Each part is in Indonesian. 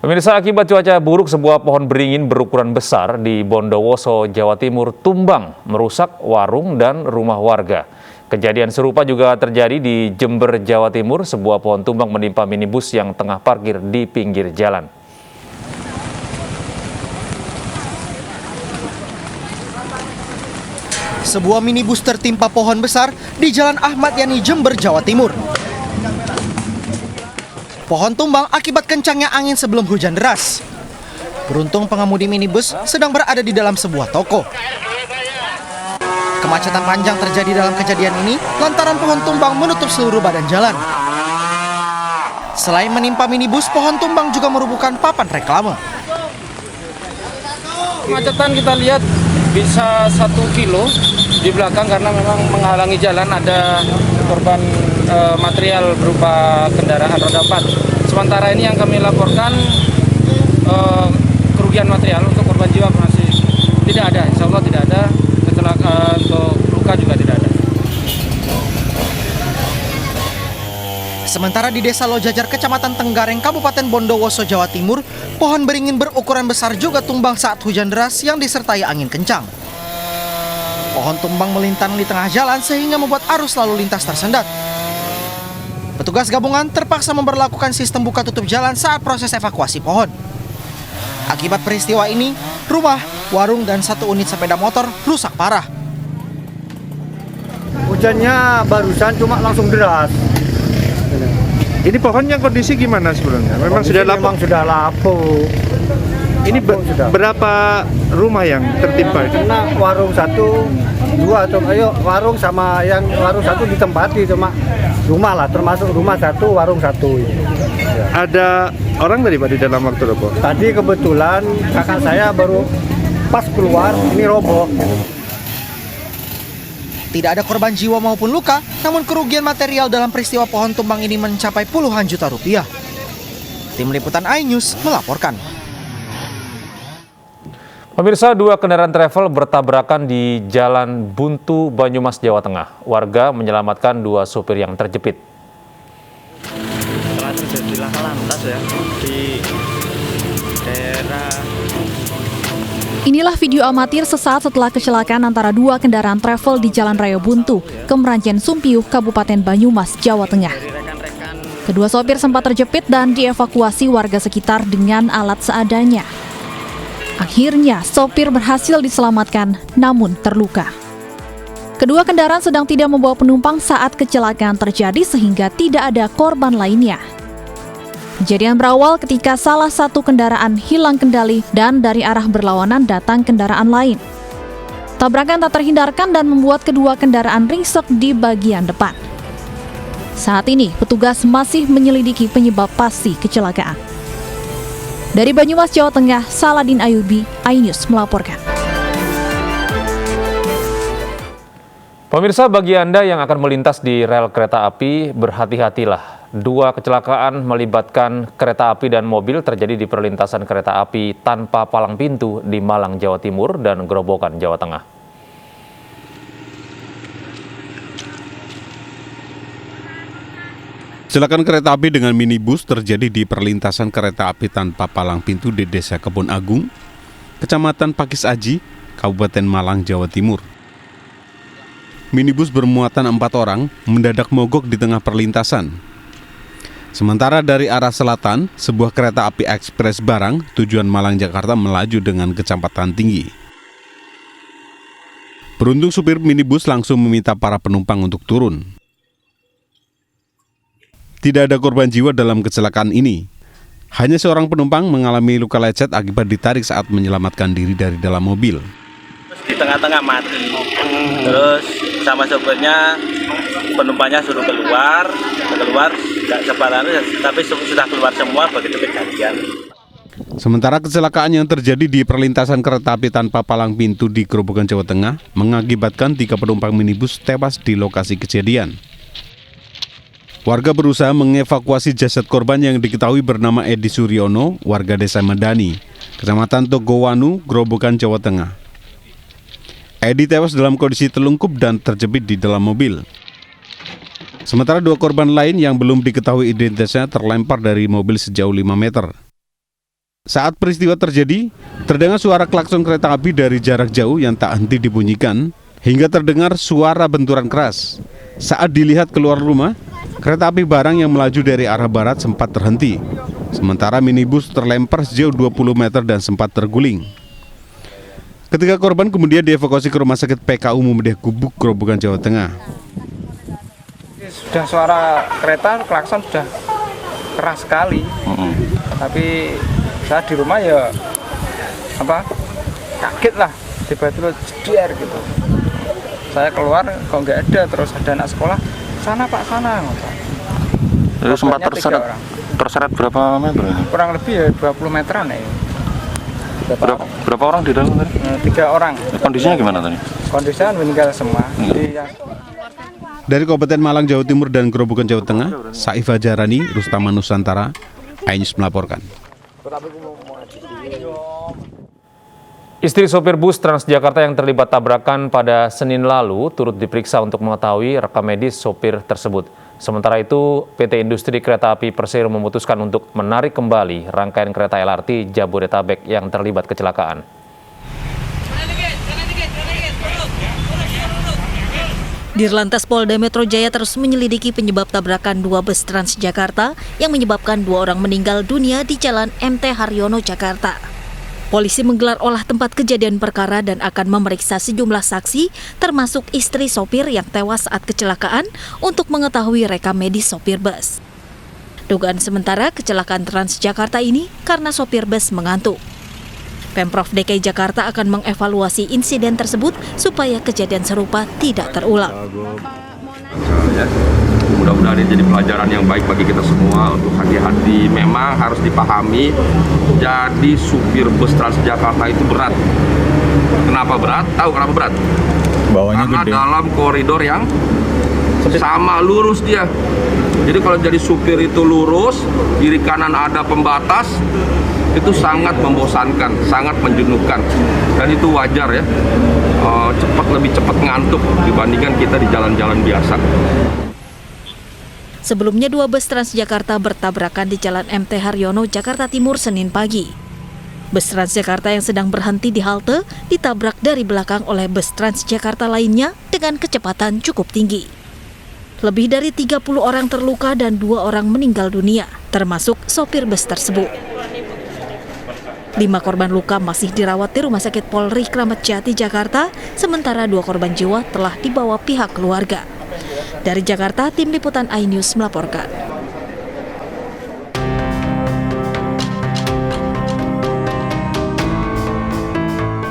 Pemirsa, akibat cuaca buruk, sebuah pohon beringin berukuran besar di Bondowoso, Jawa Timur tumbang, merusak warung dan rumah warga. Kejadian serupa juga terjadi di Jember, Jawa Timur. Sebuah pohon tumbang menimpa minibus yang tengah parkir di pinggir jalan. Sebuah minibus tertimpa pohon besar di Jalan Ahmad Yani, Jember, Jawa Timur. Pohon tumbang akibat kencangnya angin sebelum hujan deras. Beruntung pengemudi minibus sedang berada di dalam sebuah toko. Kemacetan panjang terjadi dalam kejadian ini lantaran pohon tumbang menutup seluruh badan jalan. Selain menimpa minibus, pohon tumbang juga merubuhkan papan reklame. Kemacetan kita lihat bisa 1 kilo di belakang karena memang menghalangi jalan, ada korban material berupa kendaraan roda 4. Sementara ini yang kami laporkan kerugian material, untuk korban jiwa masih tidak ada, insya Allah tidak ada, kecelakaan untuk luka juga tidak ada. Sementara di Desa Lojajar, Kecamatan Tenggareng, Kabupaten Bondowoso, Jawa Timur, pohon beringin berukuran besar juga tumbang saat hujan deras yang disertai angin kencang. Pohon tumbang melintang di tengah jalan sehingga membuat arus lalu lintas tersendat. Petugas gabungan terpaksa memberlakukan sistem buka tutup jalan saat proses evakuasi pohon. Akibat peristiwa ini, rumah, warung, dan 1 unit sepeda motor rusak parah. Hujannya barusan cuma langsung deras. Ini pohonnya kondisi gimana sebelumnya? Memang sudah lapuk? Memang sudah lapuk. Ini berapa rumah yang tertimpa? Karena warung 1, 2, warung sama yang warung 1 ditempati, cuma rumah lah, termasuk rumah 1, warung 1. Ada orang tadi Pak di dalam waktu roboh? Tadi kebetulan kakak saya baru pas keluar, ini roboh. Tidak ada korban jiwa maupun luka, namun kerugian material dalam peristiwa pohon tumbang ini mencapai puluhan juta rupiah. Tim Liputan iNews melaporkan. Pemirsa, 2 kendaraan travel bertabrakan di Jalan Buntu, Banyumas, Jawa Tengah. Warga menyelamatkan 2 supir yang terjepit. Setelah terjadi laka lantas ya di daerah. Inilah video amatir sesaat setelah kecelakaan antara 2 kendaraan travel di Jalan Raya Buntu, Kemranjen Sumpiuh, Kabupaten Banyumas, Jawa Tengah. Kedua sopir sempat terjepit dan dievakuasi warga sekitar dengan alat seadanya. Akhirnya, sopir berhasil diselamatkan, namun terluka. Kedua kendaraan sedang tidak membawa penumpang saat kecelakaan terjadi sehingga tidak ada korban lainnya. Kejadian berawal ketika salah satu kendaraan hilang kendali dan dari arah berlawanan datang kendaraan lain. Tabrakan tak terhindarkan dan membuat kedua kendaraan ringsek di bagian depan. Saat ini, petugas masih menyelidiki penyebab pasti kecelakaan. Dari Banyumas, Jawa Tengah, Saladin Ayubi, iNews melaporkan. Pemirsa, bagi Anda yang akan melintas di rel kereta api, berhati-hatilah. 2 kecelakaan melibatkan kereta api dan mobil terjadi di perlintasan kereta api tanpa palang pintu di Malang, Jawa Timur dan Grobogan, Jawa Tengah. Kecelakaan kereta api dengan minibus terjadi di perlintasan kereta api tanpa palang pintu di Desa Kebon Agung, Kecamatan Pakis Aji, Kabupaten Malang, Jawa Timur. Minibus bermuatan 4 orang mendadak mogok di tengah perlintasan. Sementara dari arah selatan, sebuah kereta api ekspres barang tujuan Malang Jakarta melaju dengan kecepatan tinggi. Beruntung supir minibus langsung meminta para penumpang untuk turun. Tidak ada korban jiwa dalam kecelakaan ini. Hanya seorang penumpang mengalami luka lecet akibat ditarik saat menyelamatkan diri dari dalam mobil. Di tengah-tengah mati. Terus sama sopirnya, penumpangnya suruh keluar nggak sepadan, tapi sudah keluar semua begitu kejadian. Sementara kecelakaan yang terjadi di perlintasan kereta api tanpa palang pintu di Grobogan, Jawa Tengah mengakibatkan 3 penumpang minibus tewas di lokasi kejadian. Warga berusaha mengevakuasi jasad korban yang diketahui bernama Edi Suryono, warga Desa Medani, Kecamatan Togowanu, Grobogan, Jawa Tengah. Edi tewas dalam kondisi telungkup dan terjepit di dalam mobil. Sementara 2 korban lain yang belum diketahui identitasnya terlempar dari mobil sejauh 5 meter. Saat peristiwa terjadi, terdengar suara klakson kereta api dari jarak jauh yang tak henti dibunyikan, hingga terdengar suara benturan keras. Saat dilihat keluar rumah, kereta api barang yang melaju dari arah barat sempat terhenti. Sementara minibus terlempar sejauh 20 meter dan sempat terguling. Ketiga korban kemudian dievakuasi ke Rumah Sakit PKU Muhammadiyah Gubuk, Grobogan, Jawa Tengah. Sudah suara kereta klakson sudah keras sekali. Tapi saya di rumah ya kaget lah, tiba-tiba jeder gitu. Saya keluar kok nggak ada, terus ada anak sekolah, sana Pak, sana. Jadi sempat terseret berapa meter? Kurang lebih ya 20 meteran ya. Berapa orang di dalam tadi? 3 orang. Kondisinya gimana tadi? Kondisinya meninggal semua. Dari Kabupaten Malang, Jawa Timur dan Grobogan, Jawa Tengah, Saif Hajarani, Rustama Nusantara, iNews melaporkan. Istri sopir bus Transjakarta yang terlibat tabrakan pada Senin lalu turut diperiksa untuk mengetahui rekam medis sopir tersebut. Sementara itu, PT Industri Kereta Api Persero memutuskan untuk menarik kembali rangkaian kereta LRT Jabodetabek yang terlibat kecelakaan. Dirlantas Polda Metro Jaya terus menyelidiki penyebab tabrakan 2 bus Transjakarta yang menyebabkan 2 orang meninggal dunia di Jalan MT Haryono, Jakarta. Polisi menggelar olah tempat kejadian perkara dan akan memeriksa sejumlah saksi, termasuk istri sopir yang tewas saat kecelakaan, untuk mengetahui rekam medis sopir bus. Dugaan sementara kecelakaan Transjakarta ini karena sopir bus mengantuk. Pemprov DKI Jakarta akan mengevaluasi insiden tersebut supaya kejadian serupa tidak terulang. Mudah-mudahan ini jadi pelajaran yang baik bagi kita semua untuk hati-hati. Memang harus dipahami, jadi supir bus Transjakarta itu berat. Kenapa berat? Tahu kenapa berat? Bawahnya karena gede. dalam koridor yang sama lurus dia. Jadi kalau jadi supir itu lurus, kiri kanan ada pembatas, itu sangat membosankan, sangat menjenuhkan, dan itu wajar ya. Lebih cepat ngantuk dibandingkan kita di jalan-jalan biasa. Sebelumnya 2 bus Transjakarta bertabrakan di Jalan MT Haryono, Jakarta Timur Senin pagi. Bus Transjakarta yang sedang berhenti di halte ditabrak dari belakang oleh bus Transjakarta lainnya dengan kecepatan cukup tinggi. Lebih dari 30 orang terluka dan 2 orang meninggal dunia, termasuk sopir bus tersebut. 5 korban luka masih dirawat di Rumah Sakit Polri Kramat Jati, Jakarta, sementara 2 korban jiwa telah dibawa pihak keluarga. Dari Jakarta, Tim Liputan iNews melaporkan.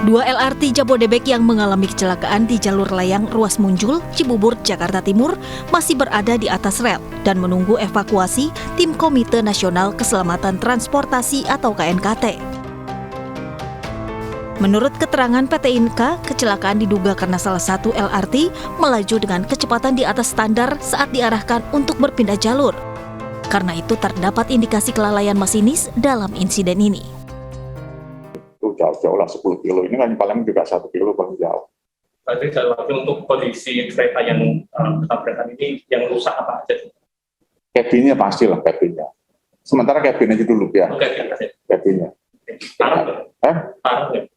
Dua LRT Jabodebek yang mengalami kecelakaan di jalur layang Ruas Munjul, Cibubur, Jakarta Timur masih berada di atas rel dan menunggu evakuasi Tim Komite Nasional Keselamatan Transportasi atau KNKT. Menurut keterangan PT Inka, kecelakaan diduga karena salah satu LRT melaju dengan kecepatan di atas standar saat diarahkan untuk berpindah jalur. Karena itu terdapat indikasi kelalaian masinis dalam insiden ini. Jauh-jauh lah 10 kilo, ini kan paling juga 1 kilo paling jauh. Berarti dalam arti untuk kondisi kereta yang tabrakan ini yang rusak apa aja? Kabinnya pastilah, kabinnya. Sementara kabin aja dulu ya. Kabinnya.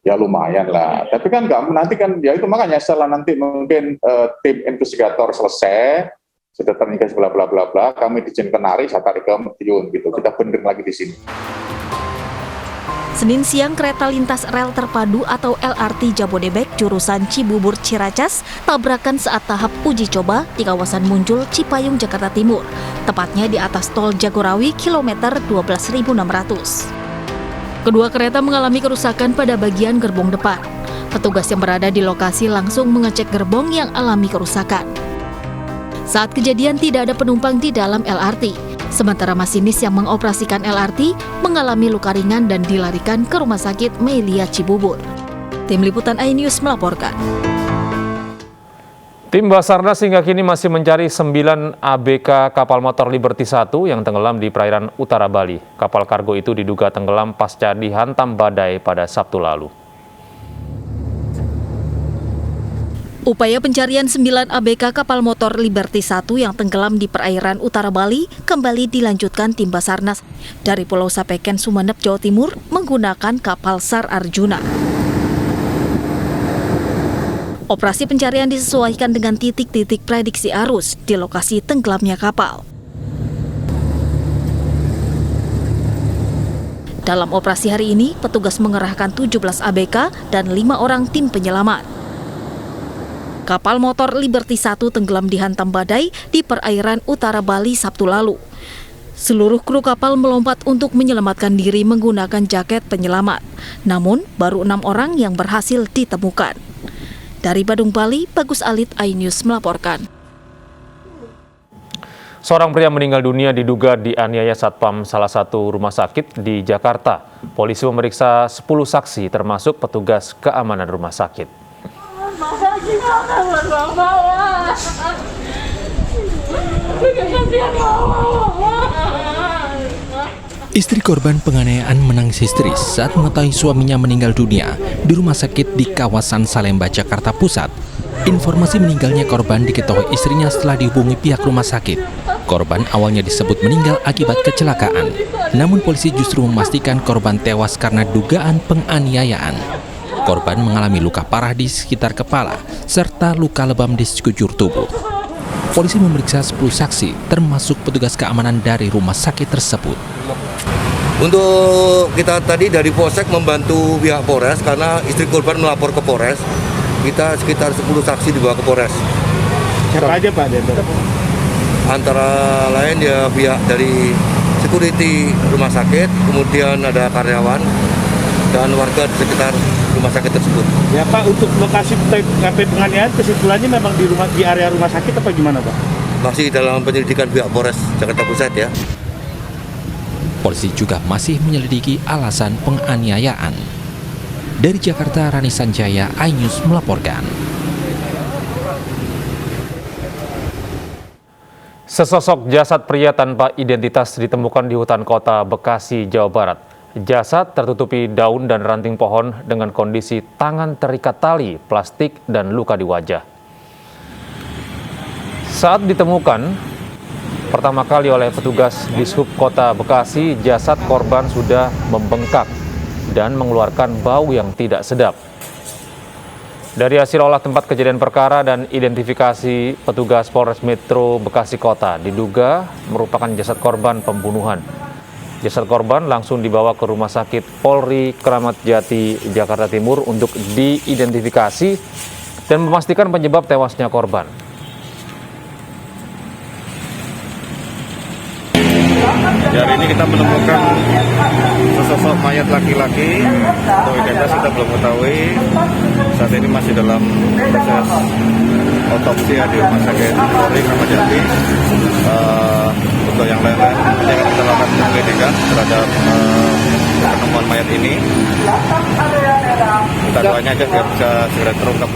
Ya lumayan lah. Tapi kan nggak, nanti kan ya itu makanya setelah nanti mungkin tim investigator selesai, sudah terindikasi bla bla bla bla, kami diizinkan narik, saya tarik ke Madiun gitu. Kita benerin lagi di sini. Senin siang, kereta lintas rel terpadu atau LRT Jabodebek jurusan Cibubur Ciracas tabrakan saat tahap uji coba di kawasan Munjul, Cipayung, Jakarta Timur, tepatnya di atas tol Jagorawi kilometer 12.600. Kedua kereta mengalami kerusakan pada bagian gerbong depan. Petugas yang berada di lokasi langsung mengecek gerbong yang alami kerusakan. Saat kejadian tidak ada penumpang di dalam LRT. Sementara masinis yang mengoperasikan LRT mengalami luka ringan dan dilarikan ke Rumah Sakit Meilia Cibubur. Tim Liputan iNews melaporkan. Tim Basarnas hingga kini masih mencari 9 ABK kapal motor Liberty 1 yang tenggelam di perairan utara Bali. Kapal kargo itu diduga tenggelam pasca dihantam badai pada Sabtu lalu. Upaya pencarian 9 ABK kapal motor Liberty 1 yang tenggelam di perairan utara Bali kembali dilanjutkan tim Basarnas dari Pulau Sapeken, Sumeneb, Jawa Timur menggunakan kapal SAR Arjuna. Operasi pencarian disesuaikan dengan titik-titik prediksi arus di lokasi tenggelamnya kapal. Dalam operasi hari ini, petugas mengerahkan 17 ABK dan 5 orang tim penyelamat. Kapal motor Liberty 1 tenggelam dihantam badai di perairan utara Bali Sabtu lalu. Seluruh kru kapal melompat untuk menyelamatkan diri menggunakan jaket penyelamat. Namun, baru 6 orang yang berhasil ditemukan. Dari Badung, Bali, Bagus Alit, iNews melaporkan. Seorang pria meninggal dunia diduga dianiaya satpam salah satu rumah sakit di Jakarta. Polisi memeriksa 10 saksi termasuk petugas keamanan rumah sakit. Istri korban penganiayaan menangis histeris saat mengetahui suaminya meninggal dunia di rumah sakit di kawasan Salemba, Jakarta Pusat. Informasi meninggalnya korban diketahui istrinya setelah dihubungi pihak rumah sakit. Korban awalnya disebut meninggal akibat kecelakaan, namun polisi justru memastikan korban tewas karena dugaan penganiayaan. Korban mengalami luka parah di sekitar kepala, serta luka lebam di sekujur tubuh. Polisi memeriksa 10 saksi, termasuk petugas keamanan dari rumah sakit tersebut. Untuk kita tadi dari Polsek membantu pihak Polres karena istri korban melapor ke Polres. Kita sekitar 10 saksi dibawa ke Polres. Siapa aja Pak? Antara lain ya pihak dari security rumah sakit, kemudian ada karyawan dan warga di sekitar rumah sakit tersebut. Ya Pak, untuk lokasi TKP penganiayaan kesimpulannya memang di area rumah sakit apa gimana Pak? Masih dalam penyelidikan pihak Polres Jakarta Pusat ya. Polisi juga masih menyelidiki alasan penganiayaan. Dari Jakarta, Rani Sanjaya, iNews melaporkan. Sesosok jasad pria tanpa identitas ditemukan di hutan kota Bekasi, Jawa Barat. Jasad tertutupi daun dan ranting pohon dengan kondisi tangan terikat tali, plastik, dan luka di wajah. Saat ditemukan pertama kali oleh petugas Dishub Kota Bekasi, jasad korban sudah membengkak dan mengeluarkan bau yang tidak sedap. Dari hasil olah tempat kejadian perkara dan identifikasi petugas Polres Metro Bekasi Kota, diduga merupakan jasad korban pembunuhan. Jasad korban langsung dibawa ke Rumah Sakit Polri Kramat Jati, Jakarta Timur untuk diidentifikasi dan memastikan penyebab tewasnya korban. Hari ini kita menemukan sesosok mayat laki-laki. Untuk identitas kita belum mengetahui. Saat ini masih dalam proses otopsi di Rumah Sakit Polri Kramat Jati. Untuk yang lain-lain nanti akan kita lakukan penyelidikan terhadap penemuan mayat ini. Kita doanya aja biar bisa segera terungkap.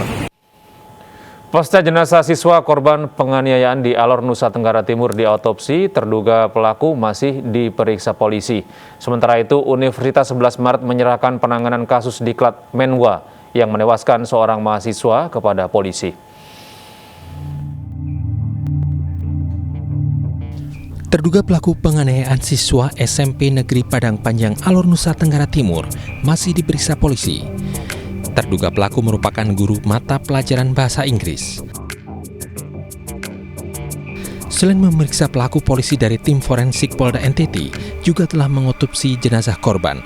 Pasca jenazah siswa korban penganiayaan di Alor, Nusa Tenggara Timur diautopsi, terduga pelaku masih diperiksa polisi. Sementara itu, Universitas 11 Maret menyerahkan penanganan kasus diklat Menwa yang menewaskan seorang mahasiswa kepada polisi. Terduga pelaku penganiayaan siswa SMP Negeri Padang Panjang Alor, Nusa Tenggara Timur masih diperiksa polisi. Terduga pelaku merupakan guru mata pelajaran bahasa Inggris. Selain memeriksa pelaku, polisi dari tim forensik Polda NTT juga telah mengotopsi jenazah korban.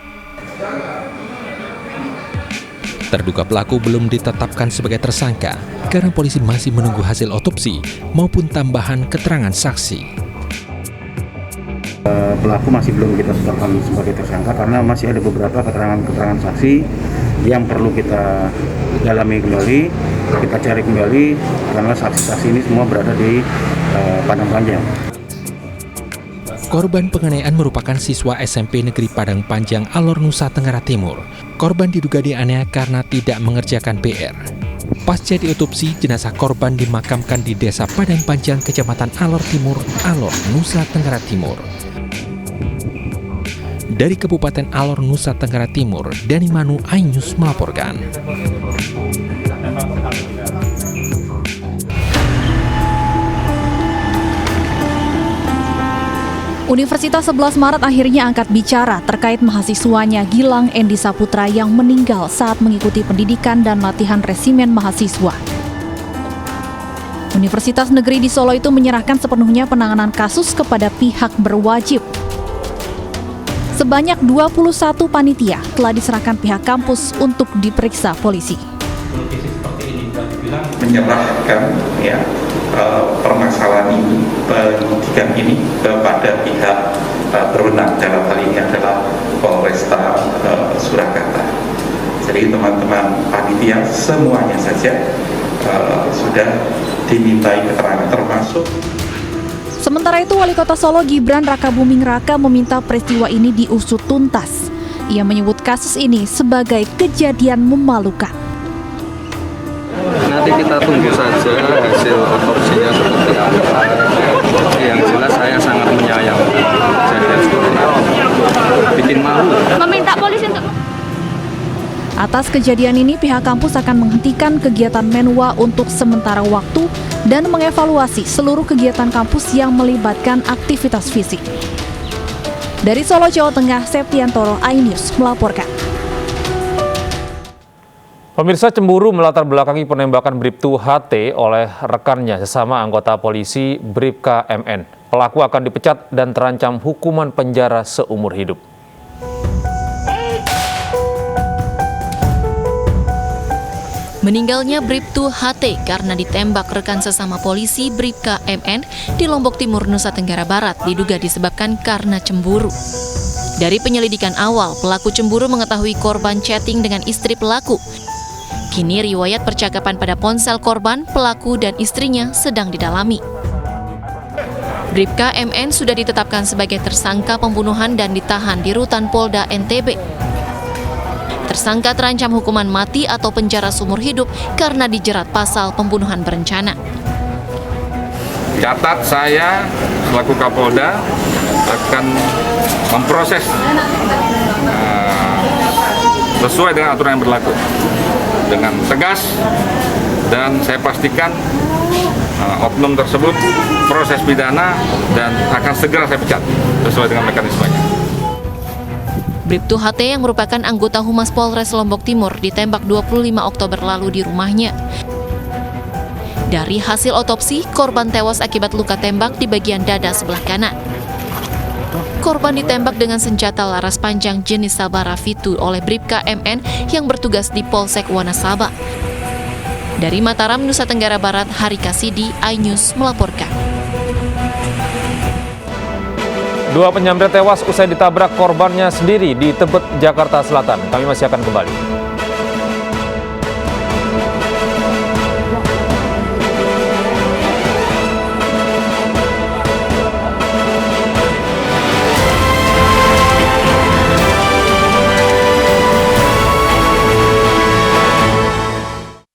Terduga pelaku belum ditetapkan sebagai tersangka karena polisi masih menunggu hasil otopsi maupun tambahan keterangan saksi. Pelaku masih belum kita tetapkan sebagai tersangka karena masih ada beberapa keterangan saksi yang perlu kita dalami kembali, kita cari kembali karena saksi-saksi ini semua berada di Padang Panjang. Korban penganiayaan merupakan siswa SMP Negeri Padang Panjang Alor, Nusa Tenggara Timur. Korban diduga dianiaya karena tidak mengerjakan PR. Pasca diotopsi, jenazah korban dimakamkan di Desa Padang Panjang, Kecamatan Alor Timur, Alor, Nusa Tenggara Timur. Dari Kabupaten Alor, Nusa Tenggara Timur, Dani Manu, iNews melaporkan. Universitas 11 Maret akhirnya angkat bicara terkait mahasiswanya Gilang Endi Saputra yang meninggal saat mengikuti pendidikan dan latihan resimen mahasiswa. Universitas Negeri di Solo itu menyerahkan sepenuhnya penanganan kasus kepada pihak berwajib. Sebanyak 21 panitia telah diserahkan pihak kampus untuk diperiksa polisi. Menyerahkan permasalahan ini, penyidikan ini kepada pihak berwenang, dalam hal ini adalah Polresta Surakarta. Jadi teman-teman panitia semuanya saja sudah dimintai keterangan, termasuk. Sementara itu, Wali Kota Solo Gibran Rakabuming Raka meminta peristiwa ini diusut tuntas. Ia menyebut kasus ini sebagai kejadian memalukan. Nanti kita tunggu saja hasil otopsinya seperti apa. Yang jelas saya sangat menyayangkan kejadian seperti ini. Bikin malu. Meminta polisi untuk... Atas kejadian ini, pihak kampus akan menghentikan kegiatan Menwa untuk sementara waktu dan mengevaluasi seluruh kegiatan kampus yang melibatkan aktivitas fisik. Dari Solo, Jawa Tengah, Septiantoro, iNews melaporkan. Pemirsa, cemburu melatar belakangi penembakan Bribtu HT oleh rekannya sesama anggota polisi Bribka MN. Pelaku akan dipecat dan terancam hukuman penjara seumur hidup. Meninggalnya Bribtu HT karena ditembak rekan sesama polisi Bribka MN di Lombok Timur, Nusa Tenggara Barat diduga disebabkan karena cemburu. Dari penyelidikan awal, pelaku cemburu mengetahui korban chatting dengan istri pelaku. Kini riwayat percakapan pada ponsel korban, pelaku dan istrinya sedang didalami. Bribka MN sudah ditetapkan sebagai tersangka pembunuhan dan ditahan di Rutan Polda NTB. Tersangka terancam hukuman mati atau penjara seumur hidup karena dijerat pasal pembunuhan berencana. Catat, saya selaku Kapolda akan memproses sesuai dengan aturan yang berlaku dengan tegas, dan saya pastikan oknum tersebut proses pidana dan akan segera saya pecat sesuai dengan mekanismenya. Bribtu HT yang merupakan anggota Humas Polres Lombok Timur ditembak 25 Oktober lalu di rumahnya. Dari hasil otopsi, korban tewas akibat luka tembak di bagian dada sebelah kanan. Korban ditembak dengan senjata laras panjang jenis Sabara V2 oleh Bribka MN yang bertugas di Polsek Wanasaba. Dari Mataram, Nusa Tenggara Barat, Hari Kasidi, iNews melaporkan. Dua penyamret tewas usai ditabrak korbannya sendiri di Tebet, Jakarta Selatan. Kami masih akan kembali.